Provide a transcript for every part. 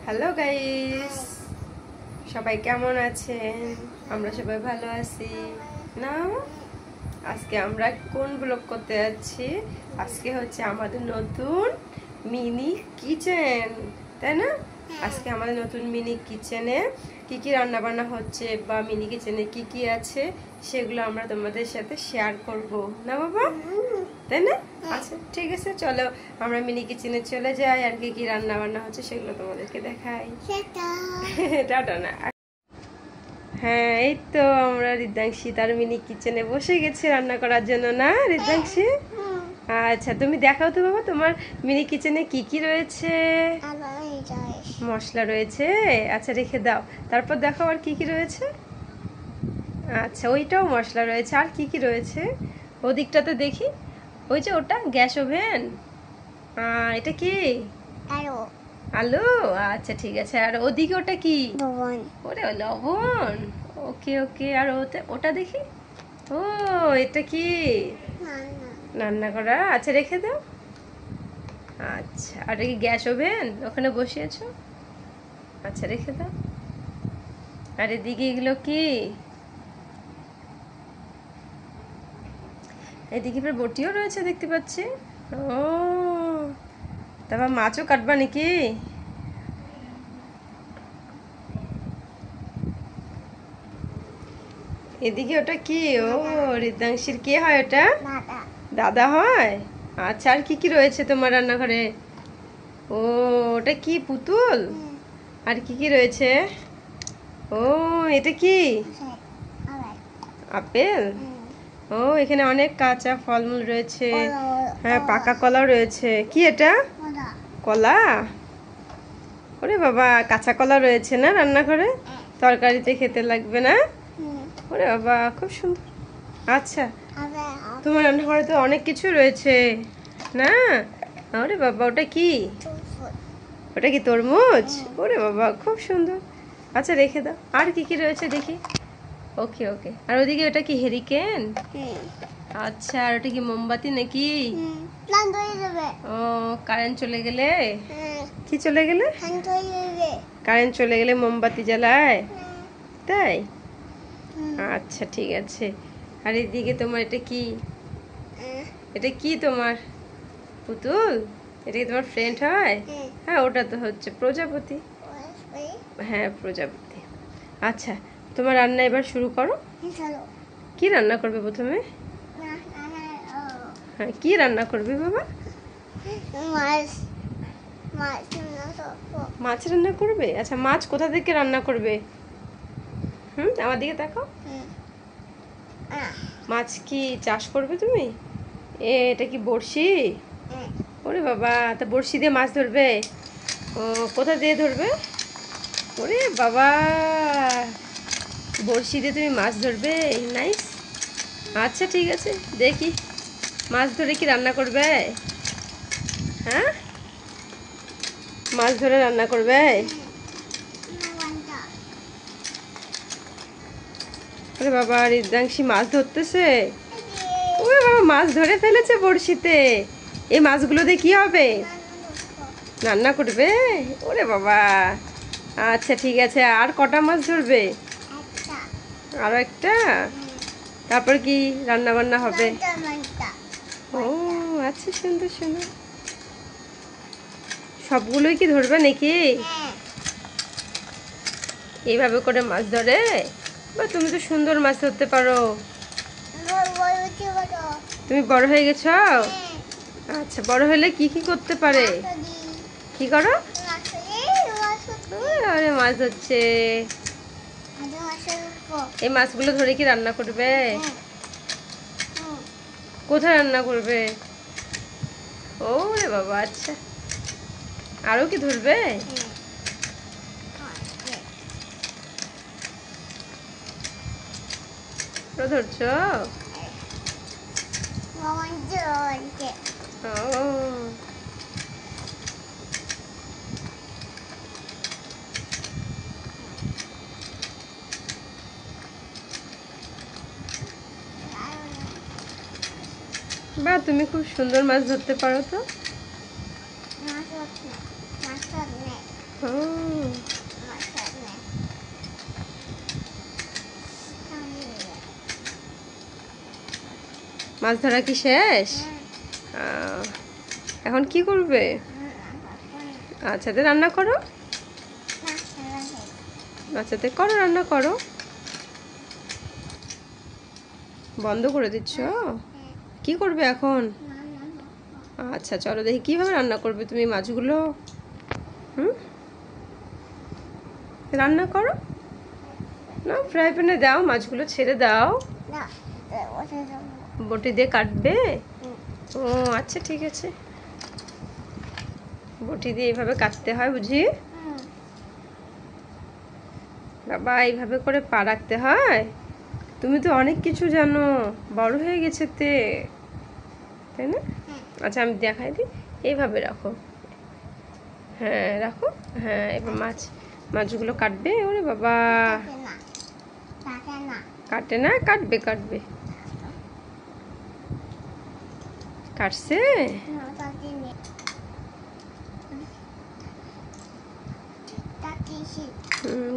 Hello guys, সবাই কেমন আছেন? আমরা সবাই ভালো আছি না? আজকে আমরা কোন ব্লগ করতে যাচ্ছি? আজকে হচ্ছে আমাদের নতুন মিনি কিচেন, তাই না? আজকে আমাদের নতুন মিনি কিচেনে কি কি রান্না বান্না হচ্ছে বা মিনি কিচেনে কি কি আছে সেগুলো আমরা তোমাদের সাথে শেয়ার করব না বাবা, তাই না? আচ্ছা ঠিক আছে, চলো আমরা মিনি কিচেনে চলে যাই আর কি কি রান্না বান্না হচ্ছে সেগুলো তোমাদেরকে দেখাই। টাটা না। হ্যাঁ, এই তো আমরা রিদ্ধাংশী তার মিনি কিচেনে বসে গেছি রান্না করার জন্য, না রিদ্ধাংশী? আচ্ছা তুমি দেখাও তো বাবা, তোমার মিনি কিচেনে কি কি রয়েছে। মশলা রয়েছে, আচ্ছা রেখে দাও। তারপর দেখাও আর কি কি রয়েছে। আচ্ছা ওইটাও মশলা রয়েছে, আর কি কি রয়েছে ওদিকটাতে দেখি। ওই যে ওটা গ্যাস ওভেন, এটা কি আলু? আলু, আচ্ছা ঠিক আছে। আর ওদিকে ওটা কি? লবণ। ওরে লবণ, ওকে ওকে। আর ওটা দেখি। ও এটা কি? রান্না করা, আচ্ছা রেখে দাও। আচ্ছা আর কি গ্যাস ওভেন ওখানে বসিয়েছো, আচ্ছা রেখে দাও। আর এদিকে এগুলো কি? এদিকে ফের বটিও রয়েছে দেখতে পাচ্ছি। ও তারপর মাছও কাটবা নাকি? এদিকে ওটা কি? ও রিদ্ধাংশীর কে হয় ওটা? দাদা হয়। আচ্ছা আর কি কি রয়েছে তোমার রান্নাঘরে? ও ওটা কি পুতুল? আর কি কি রয়েছে? ও এটা কি? আপেল। ও এখানে অনেক কাঁচা ফলমূল রয়েছে, হ্যাঁ পাকা কলাও রয়েছে। কি এটা? কলা। ওরে বাবা, কাঁচা কলা রয়েছে না রান্নাঘরে? তরকারিতে খেতে লাগবে না? ওরে বাবা খুব সুন্দর। আচ্ছা তোমার রান্নাঘরে তো অনেক কিছু রয়েছে না? ওরে বাবা ওটা কি? ওটা কি তরমুজ? ওরে বাবা খুব সুন্দর। আচ্ছা রেখে দাও। আর কি কি রয়েছে দেখি। ওকে ওকে। আর ওদিকে ওটা কি হেরিকেন? আচ্ছা আর ওটা কি মোমবাতি নাকি? ও কারেন্ট চলে গেলে কি চলে গেলে? কারেন্ট চলে গেলে মোমবাতি জ্বালায়, তাই? আচ্ছা ঠিক আছে। আর এদিকে তোমার এটা কি? এটা কি তোমার? পুতুল? এটা কি তোমার ফ্রেন্ড হয়? হ্যাঁ ওটা তো হচ্ছে প্রজাপতি। হ্যাঁ প্রজাপতি। আচ্ছা তোমার রান্না এবার শুরু করো। কি রান্না করবে প্রথমে? হ্যাঁ কি রান্না করবে বাবা? মাছ রান্না করবে। আচ্ছা মাছ কোথা থেকে রান্না করবে? আমার দিকে তাকাও। মাছ কি চাষ করবে তুমি? এটা কি বড়শি? ওরে বাবা, তা বড়শি দিয়ে মাছ ধরবে? ও কোথা দিয়ে ধরবে? ওরে বাবা, বড়শি দিয়ে তুমি মাছ ধরবে, নাইস। আচ্ছা ঠিক আছে, দেখি মাছ ধরে কি রান্না করবে? হ্যাঁ মাছ ধরে রান্না করবে? ওরে বাবা, রিদ্ধাংশী মাছ ধরতেছে। ওরে বাবা, মাছ ধরে ফেলেছে বড়শিতে। এই মাছগুলো দিয়ে কি হবে? রান্না করবে? ওরে বাবা, আচ্ছা ঠিক আছে। আর কটা মাছ ধরবে? আরো একটা। তারপর কি রান্না বান্না হবে? ও আচ্ছা সুন্দর সুন্দর। সবগুলোই কি ধরবে নাকি? এইভাবে করে মাছ ধরে? বা তুমি তো সুন্দর মাছ ধরতে পারো। তুমি বড় হয়ে গেছো? আচ্ছা বড় হলে কি কি করতে পারে? কি করো? আরে মাছ ধরছে। এই মাছগুলো ধরে কি রান্না করবে? কোথায় রান্না করবে? ওরে বাবা, আচ্ছা আরো কি ধরবে? ধরছো? বা তুমি খুব সুন্দর মাছ ধরতে পারো তো। মাছ ধরা কি শেষ? এখন কি করবে? আচ্ছা, তো রান্না করো। আচ্ছা, তো করো, রান্না করো। বন্ধ করে দিচ্ছ? কি করবে এখন? আচ্ছা, চলো দেখি কিভাবে রান্না করবে তুমি মাছগুলো। রান্না করো না, ফ্রাই প্যানে দাও, মাছগুলো ছেড়ে দাও। বটি দিয়ে কাটবে? ও আচ্ছা, ঠিক আছে। বটি দিয়ে এইভাবে কাটতে হয় বুঝি? বাবা, এইভাবে করে পা রাখতে হয়? তুমি তো অনেক কিছু জানো, বড় হয়ে গেছে তাই না? আচ্ছা, আমি দেখাই দিই। এইভাবে রাখো। হ্যাঁ, রাখো। হ্যাঁ, এবার মাছগুলো কাটবে। ওরে বাবা, কাটে না? কাটবে কাটবে। কাটছে?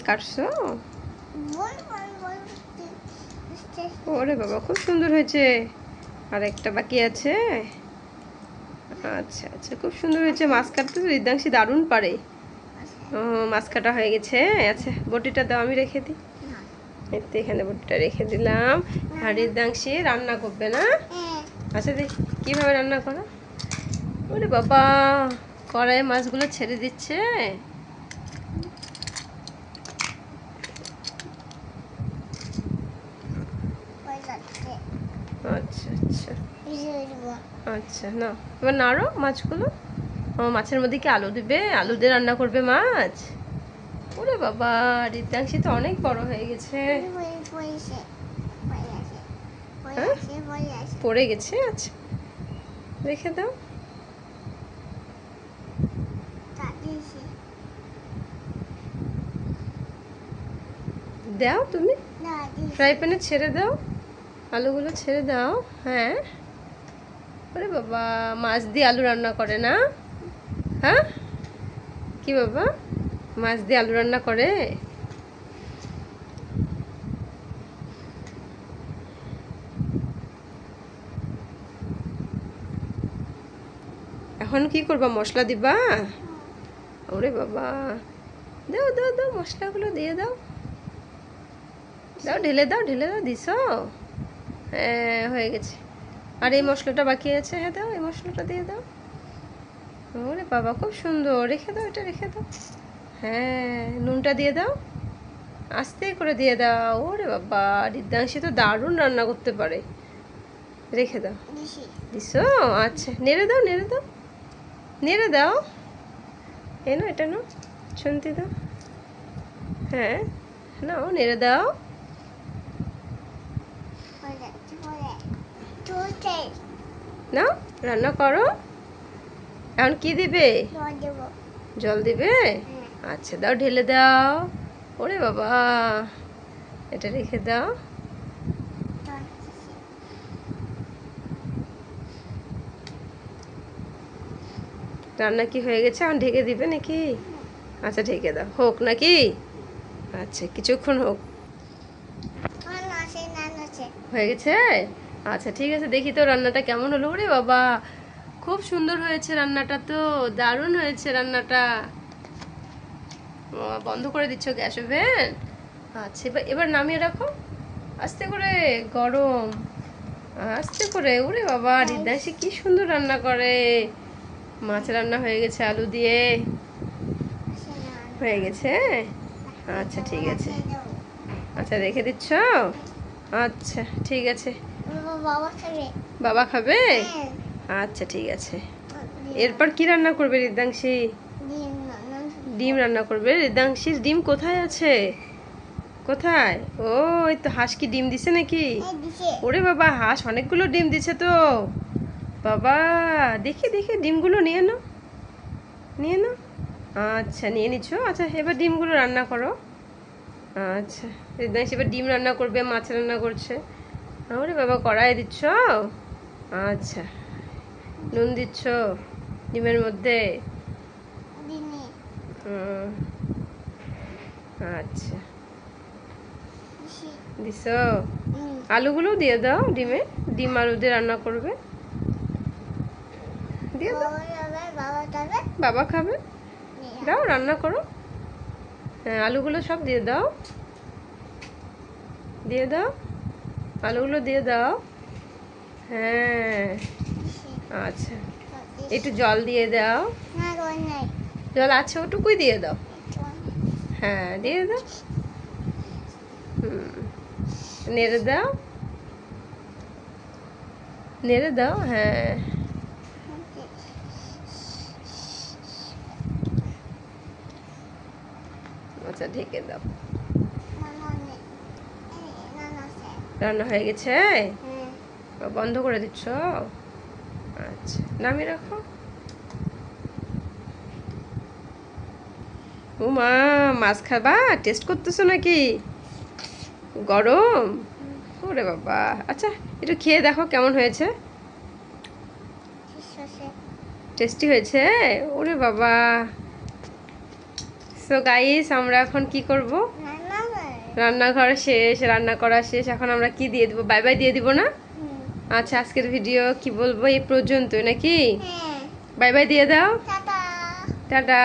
কাটছো? ওরে বাবা, খুব সুন্দর হয়েছে। আর একটা বাকি আছে। আচ্ছা আচ্ছা, খুব সুন্দর হয়েছে। মাছ কাটতে তো রিদ্ধাংশী দারুণ পারে। ও, মাছ কাটা হয়ে গেছে। আচ্ছা, বটিটা দাও, আমি রেখে দিই। এখানে বটিটা রেখে দিলাম। আর রিদ্ধাংশী রান্না করবে না? আচ্ছা, দেখি কিভাবে রান্না করো। ওরে বাবা, কড়াইয়ে মাছগুলো ছেড়ে দিচ্ছে। আচ্ছা আচ্ছা আচ্ছা, না এবার নাড়ো মাছগুলো। ও, মাছের মধ্যে কি আলু দিবে? আলু দিয়ে রান্না করবে মাছ? ওরে বাবা, রিদ্ধাংশী তো অনেক বড় হয়ে গেছে। পড়ে গেছে? আচ্ছা, রেখে দাও। দাও তুমি, ফ্রাই প্যানে ছেড়ে দাও, আলুগুলো ছেড়ে দাও। হ্যাঁ। ওরে বাবা, মাছ দিয়ে আলু রান্না করে না? হ্যাঁ, কি বাবা, মাছ দিয়ে আলু রান্না করে? এখন কি করবা? মশলা দিবা? ওরে বাবা, দাও দাও দাও, মশলাগুলো দিয়ে দাও। দাও, ঢেলে দাও, ঢেলে দাও। দিছো? হ্যাঁ, হয়ে গেছে। আর এই মশলাটা বাকি আছে। হ্যাঁ, দাও, এই মশলাটা দিয়ে দাও। ওরে বাবা, খুব সুন্দর। রেখে দাও, এটা রেখে দাও। হ্যাঁ, নুনটা দিয়ে দাও, আস্তে করে দিয়ে দাও। ওরে বাবা, রিদ্ধাংশী তো দারুণ রান্না করতে পারে। রেখে দাও। দিছো? আচ্ছা, নেড়ে দাও, নেড়ে দাও, নেড়ে দাও। এনো, এটা নাও, শুনতে দাও। হ্যাঁ, নাও, নেড়ে দাও। নাও, রান্না করো। এখন কি দিবে? জল দিবে? আচ্ছা, দাও, ঢেলে দাও। ওরে বাবা, এটা রেখে দাও। রান্না কি হয়ে গেছে? এখন ঢেকে দিবে নাকি? আচ্ছা, ঢেকে দাও, হোক নাকি? আচ্ছা, কিছুক্ষণ হোক। হয়ে গেছে? আচ্ছা, ঠিক আছে, দেখি তো রান্নাটা কেমন হলো। ওরে বাবা, খুব সুন্দর হয়েছে রান্নাটা, তো দারুণ হয়েছে রান্নাটা। বন্ধ করে দিচ্ছ গ্যাস ওভেন? আচ্ছা, এবার নামিয়ে রাখো। আস্তে করে, গরম, আস্তে করে। ওরে বাবা, রিদ্ধাংশী কি সুন্দর রান্না করে। মাছ রান্না হয়ে গেছে আলু দিয়ে। হয়ে গেছে? আচ্ছা, ঠিক আছে। আচ্ছা, রেখে দিচ্ছ? আচ্ছা, ঠিক আছে। বাবা খাবে? আচ্ছা, ঠিক আছে। এরপর কি রান্না করবে রিদ্ধাংশী? ডিম রান্না করবে। রিদ্ধাংশীর ডিম কোথায় আছে? কোথায়? ও, এই তো। হাঁস কি ডিম দিছে নাকি? ওরে বাবা, হাঁস অনেকগুলো ডিম দিছে তো। বাবা, দেখি দেখি, ডিমগুলো নিয়ে নাও, নিয়ে নাও। আচ্ছা, নিয়ে নিচ্ছ। আচ্ছা, এবার ডিমগুলো রান্না করো। আচ্ছা, রিদ্ধাংশী এবার ডিম রান্না করবে, মাছ রান্না করছে। ওরে বাবা, কড়াই দিচ্ছ? আচ্ছা, নুন দিচ্ছ ডিমের মধ্যে? আচ্ছা, দিছো। আলুগুলো দিয়ে দাও ডিমে, ডিম আলু দিয়ে রান্না করবে। দিয়ে দাও, বাবা খাবে। দাও, রান্না করো। হ্যাঁ, আলুগুলো সব দিয়ে দাও, দিয়ে দাও, আলুগুলো দিয়ে দাও। হ্যাঁ, আচ্ছা, একটু জল দিয়ে দাও। জল আছে, ওটুকুই দিয়ে দাও। হ্যাঁ, দিয়ে দাও। নেড়ে দাও, নেড়ে দাও। হ্যাঁ, আচ্ছা, ঢেকে দাও। রান্না হয়ে গেছে? বন্ধ করে দিচ্ছ? আচ্ছা, নামিয়ে রাখো। ও মা, মাছ খাবা? টেস্ট করতেছো নাকি? গরম? ওরে বাবা। আচ্ছা, একটু খেয়ে দেখো কেমন হয়েছে। টেস্টি হয়েছে? ওরে বাবা। সো গাইস, আমরা এখন কি করব? রান্নাঘর শেষ, রান্না করা শেষ। এখন আমরা কি দিয়ে দিব? বাই বাই দিয়ে দিব না? আচ্ছা, আজকের ভিডিও কি বলবো, এই পর্যন্ত নাকি? বাই বাই দিয়ে দাও। টাটা।